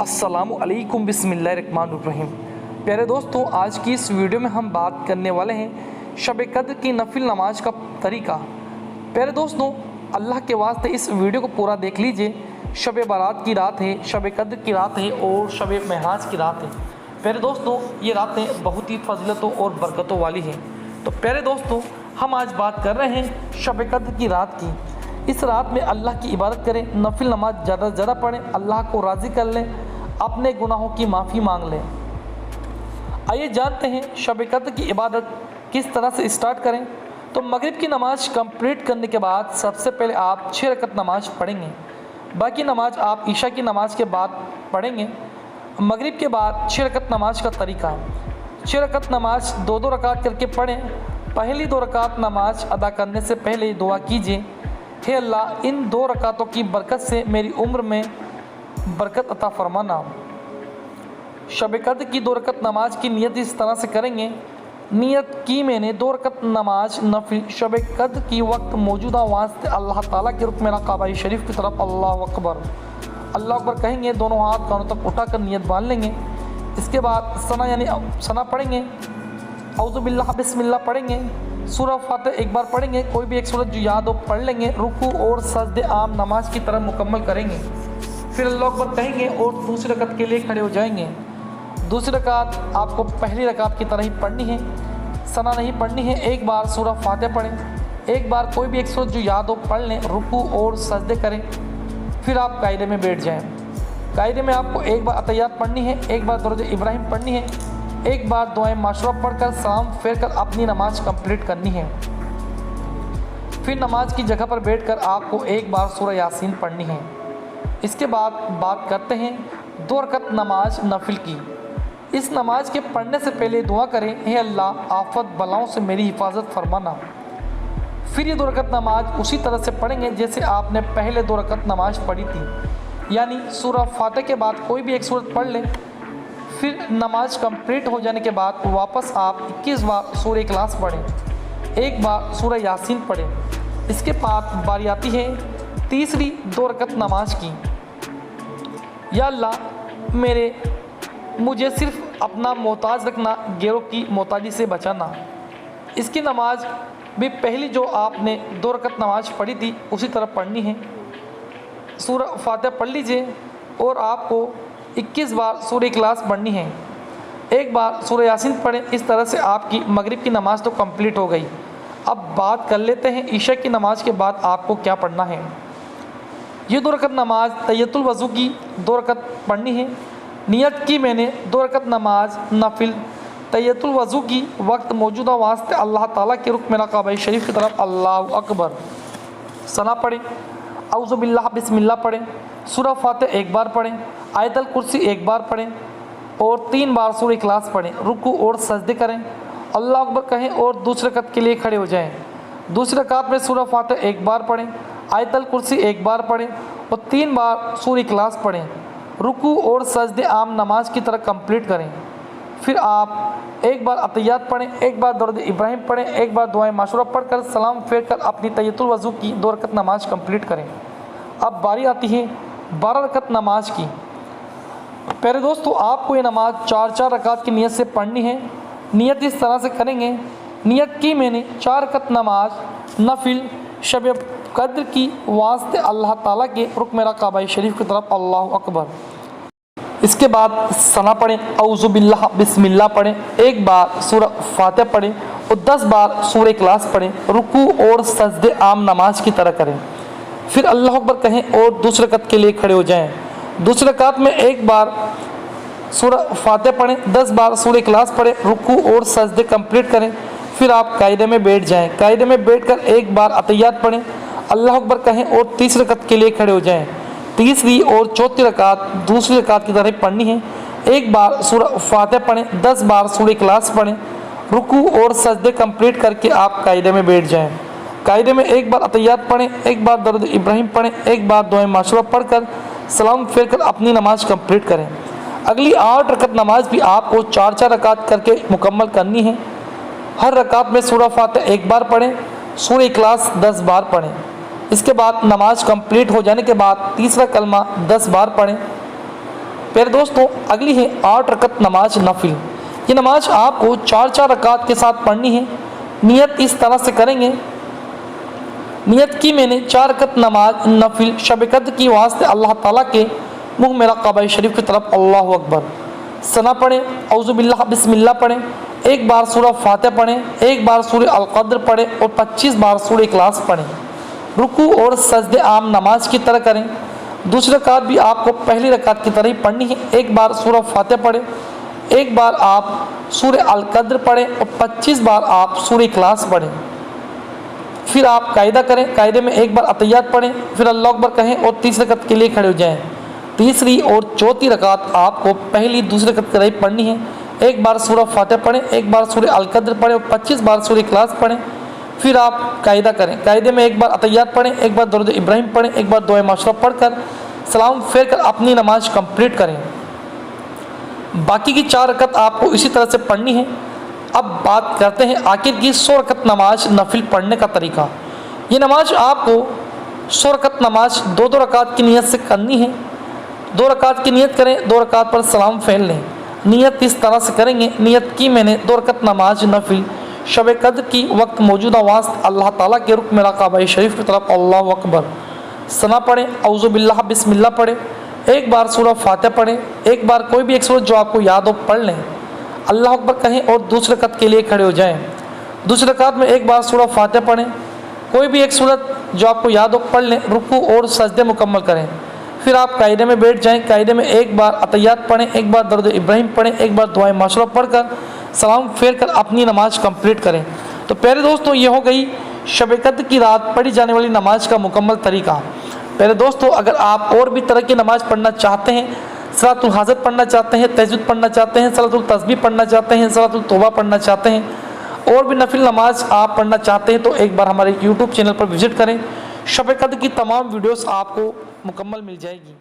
अस्सलामुअलैकुम बिस्मिल्लाहिर्रहमानिर्रहीम। प्यारे दोस्तों, आज की इस वीडियो में हम बात करने वाले हैं शब कद्र की नफिल नमाज का तरीका। प्यारे दोस्तों, अल्लाह के वास्ते इस वीडियो को पूरा देख लीजिए। शब बारात की रात है, शब कद्र की रात है और शब महराज की रात है। प्यारे दोस्तों, ये रातें बहुत ही फजीलतों और बरकतों वाली हैं। तो प्यारे दोस्तों, हम आज बात कर रहे हैं शब कद्र की रात की। इस रात में अल्लाह की इबादत करें, नफिल नमाज ज़्यादा से ज़्यादा पढ़ें, अल्लाह को राज़ी कर लें, अपने गुनाहों की माफ़ी मांग लें। आइए जानते हैं शब कद्र की इबादत किस तरह से स्टार्ट करें। तो मगरिब की नमाज कंप्लीट करने के बाद सबसे पहले आप 6 रकत नमाज पढ़ेंगे। बाकी नमाज आप ईशा की नमाज के बाद पढ़ेंगे। मगरिब के बाद 6 रकत नमाज का तरीका, 6 रकत नमाज 2-2 रकात करके पढ़ें। पहली 2 रकात नमाज अदा करने से पहले दुआ कीजिए, हे अल्लाह, इन 2 रकातों की बरकत से मेरी उम्र में बरकत अता फरमाना। शब कद्र की 2 रकत नमाज की नियत इस तरह से करेंगे। नियत की मैंने 2 रकत नमाज नफिल शब कद्र की वक्त मौजूदा वास्ते अल्लाह ताला के रुक मेरा काबा शरीफ की तरफ अल्लाह अकबर अल्लाह अकबर कहेंगे, दोनों हाथ कानों तक उठाकर नियत बांध लेंगे। इसके बाद सना यानी सना पढ़ेंगे, औज़ु बिल्लाह बिस्मिल्लाह पढ़ेंगे, सूरह फातिहा एक बार पढ़ेंगे, कोई भी एक सूरत जो याद हो पढ़ लेंगे। रुकू और सजदे आम नमाज की तरह मुकम्मल करेंगे। फिर अल्लाह अकबर कहेंगे और दूसरी रकत के लिए खड़े हो जाएंगे। दूसरी रकात आपको पहली रकात की तरह ही पढ़नी है, सना नहीं पढ़नी है। एक बार सूरह फातिहा पढ़ें, एक बार कोई भी एक सूरत जो याद हो पढ़ लें, रुकू और सजदे करें। फिर आप कायदे में बैठ जाएं। कायदे में आपको एक बार अतहियात पढ़नी है, एक बार दरूद इब्राहिम पढ़नी है, एक बार दुआए माशूरा पढ़कर सलाम फेर कर अपनी नमाज कंप्लीट करनी है। फिर नमाज की जगह पर बैठकर आपको एक बार सूरह यासीन पढ़नी है। इसके बाद बात करते हैं 2 रकत नमाज नफिल की। इस नमाज के पढ़ने से पहले दुआ करें, हे अल्लाह, आफत बलाओं से मेरी हिफाजत फरमाना। फिर ये 2 रकत नमाज उसी तरह से पढ़ेंगे जैसे आपने पहले 2 रकत नमाज पढ़ी थी, यानी सूरह फातिहा के बाद कोई भी एक सूरत पढ़ लें। फिर नमाज कंप्लीट हो जाने के बाद वापस आप 21 बार सूरह इखलास पढ़ें, एक बार सूरह यासीन पढ़ें। इसके बाद बारी आती है तीसरी 2 रकत नमाज की। या अल्लाह, मुझे सिर्फ अपना मोहताज रखना, गैरों की मोहताजी से बचाना। इसकी नमाज भी पहली जो आपने 2 रकत नमाज पढ़ी थी उसी तरह पढ़नी है। सूरह फातिहा पढ़ लीजिए और आपको 21 बार सूरह इखलास पढ़नी है, एक बार सूरह यासीन पढ़ें। इस तरह से आपकी मगरिब की नमाज तो कंप्लीट हो गई। अब बात कर लेते हैं ईशा की नमाज के बाद आपको क्या पढ़ना है। ये 2 रकत नमाज तहियतुल वज़ू की 2 रकत पढ़नी है। नियत की मैंने 2 रकत नमाज नफिल तहियतुल वज़ू की वक्त मौजूदा वास्ते अल्लाह ताला के रुक मेरा काबा शरीफ की तरफ अल्लाह अकबर सना पढ़ें, औज़ु बिल्लाह बिस्मिल्लाह पढ़ें, सूरह फातिहा एक बार पढ़ें, आयतल कुर्सी एक बार पढ़ें और 3 बार सूरह इखलास पढ़ें। रुकू और सजदे करें, अल्लाह अकबर कहें और दूसरी रकत के लिए खड़े हो जाएं। दूसरी रकात में सूरह फातिहा एक बार पढ़ें, आयतल कुर्सी एक बार पढ़ें और 3 बार सूरह इखलास पढ़ें। रुकू और सजदे आम नमाज की तरह कंप्लीट करें। फिर आप एक बार अतहियात पढ़ें, एक बार दरूद इब्राहिम पढ़ें, एक बार दुआए माशूरा पढ़कर सलाम फेर कर अपनी तहियतुल वज़ू की 2 रकत नमाज कंप्लीट करें। अब बारी आती है 12 रकत नमाज की। प्यारे दोस्तों, आपको ये नमाज 4-4 रकात की नियत से पढ़नी है। नियत इस तरह से करेंगे। नियत की मैंने 4 रकत नमाज नफिल शब कद्र की वास्ते अल्लाह ताला के रुक मेरा काबा शरीफ की तरफ अल्लाह अकबर। इसके बाद सना पढ़ें, औज़ु बिल्लाह बिस्मिल्लाह पढ़ें, एक बार सूरह फातिहा पढ़ें और 10 बार सूरह इखलास पढ़ें। रुकू और सजदे आम नमाज की तरह करें। फिर अल्लाह अकबर कहें और दूसरी रकत के लिए खड़े हो जाएं। दूसरी रकात में एक बार सूरह फातिहा पढ़ें, 10 बार सूरह इखलास पढ़ें, रुकू और सजदे कंप्लीट करें। फिर आप कायदे में बैठ जाएं। कायदे में बैठकर एक बार अतहियात पढ़ें, अल्लाह अकबर कहें और तीसरी रकत के लिए खड़े हो जाएं। तीसरी और चौथी रकात दूसरी रकात की तरह पढ़नी है। एक बार सूरह फातिहा पढ़ें, 10 बार सूरह इखलास पढ़ें, रुकू और सजदे कंप्लीट करके आप कायदे में बैठ जाएं। कायदे में एक बार अतहियात पढ़ें, एक बार दरूद इब्राहिम पढ़ें, एक बार दुआए माशूरा पढ़कर सलाम फेर कर अपनी नमाज कंप्लीट करें। अगली 8 रकत नमाज भी आपको 4-4 रकात करके मुकम्मल करनी है। हर रकात में सूरह फातिहा एक बार पढ़ें, सूरह इखलास 10 बार पढ़ें। इसके बाद नमाज कंप्लीट हो जाने के बाद तीसरा कलमा 10 बार पढ़ें। प्यारे दोस्तों अगली है 8 रकत नमाज नफिल। ये नमाज आपको 4-4 रकात के साथ पढ़नी है। नियत इस तरह से करेंगे, नियत की मैंने 4 रकत नमाज नफिल शब कद्र की वास्ते अल्लाह ताला के मुँह मेरा काबा शरीफ की तरफ अल्लाह अकबर। सना पढ़ें, औज़ु बिल्लाह बिस्मिल्लाह पढ़ें, एक बार सूरह फातिहा पढ़ें, एक बार सूरह अल क़द्र पढ़ें और 25 बार सूरह इखलास पढ़ें। रुकू और सजदे आम नमाज की तरह करें। दूसरी रकात भी आपको पहली रकात की तरह ही पढ़नी है। एक बार सूरह फातिहा पढ़ें, एक बार आप सूरह अल क़द्र पढ़ें और 25 बार आप सूरह इखलास पढ़ें। फिर आप कायदा करें, कायदे में एक बार अतहियात पढ़ें, फिर अल्लाह अकबर कहें और तीसरी रकात के लिए खड़े हो जाएं। तीसरी और चौथी रकात आपको पहली दूसरी रकात की तरह ही पढ़नी है। एक बार सूरह फातिहा पढ़ें, एक बार सूरह अल क़द्र पढ़ें और 25 बार सूरह इखलास पढ़ें। फिर आप कायदा करें, कायदे में एक बार अतहियात पढ़ें, एक बार दरूद इब्राहिम पढ़ें, एक बार दुआ माशरा पढ़कर सलाम फेर कर अपनी नमाज कंप्लीट करें। बाकी की 4 रकत आपको इसी तरह से पढ़नी है। अब बात करते हैं आखिर की 100 रकत नमाज नफिल पढ़ने का तरीका। ये नमाज आपको 100 रकत नमाज 2-2 रकात की नीयत से करनी है। 2 रकात की नीयत करें, 2 रकात पर सलाम फेर लें। नियत इस तरह से करेंगे, नियत की मैंने 2 रकत नमाज नफिल शब कद्र की वक्त मौजूदा वास्त अल्लाह ताला के रुक मेरा काबा शरीफ की तरफ अल्लाह अकबर। सना पढ़ें, औज़ु बिल्लाह बिस्मिल्लाह पढ़ें, एक बार सूरह फातिहा पढ़ें, एक बार कोई भी एक सूरत जो आपको याद हो पढ़ लें, अल्लाह अकबर कहें और दूसरे रकात के लिए खड़े हो जाएं। दूसरे रकात में एक बार सूरह फातिहा पढ़ें, कोई भी एक सूरत जो आपको याद हो पढ़ लें, रुकू और सजदे मुकम्मल करें। फिर आप कायदे में बैठ जाएं, कायदे में एक बार अतहियात पढ़ें, एक बार दरूद इब्राहिम पढ़ें, एक बार दुआ माशरा पढ़कर सलाम फेर कर अपनी नमाज कंप्लीट करें। तो प्यारे दोस्तों ये हो गई शब कद्र की रात पढ़ी जाने वाली नमाज का मुकम्मल तरीका। प्यारे दोस्तों अगर आप और भी तरह की नमाज पढ़ना चाहते हैं, सलातुल हाजत पढ़ना चाहते हैं, तहज्जुद पढ़ना चाहते हैं, सलातुल तस्बीह पढ़ना चाहते हैं, सलातुल तौबा पढ़ना चाहते हैं और भी नफिल नमाज आप पढ़ना चाहते हैं तो एक बार हमारे यूट्यूब चैनल पर विजिट करें। शब कद्र की तमाम वीडियोस आपको मुकम्मल मिल जाएगी।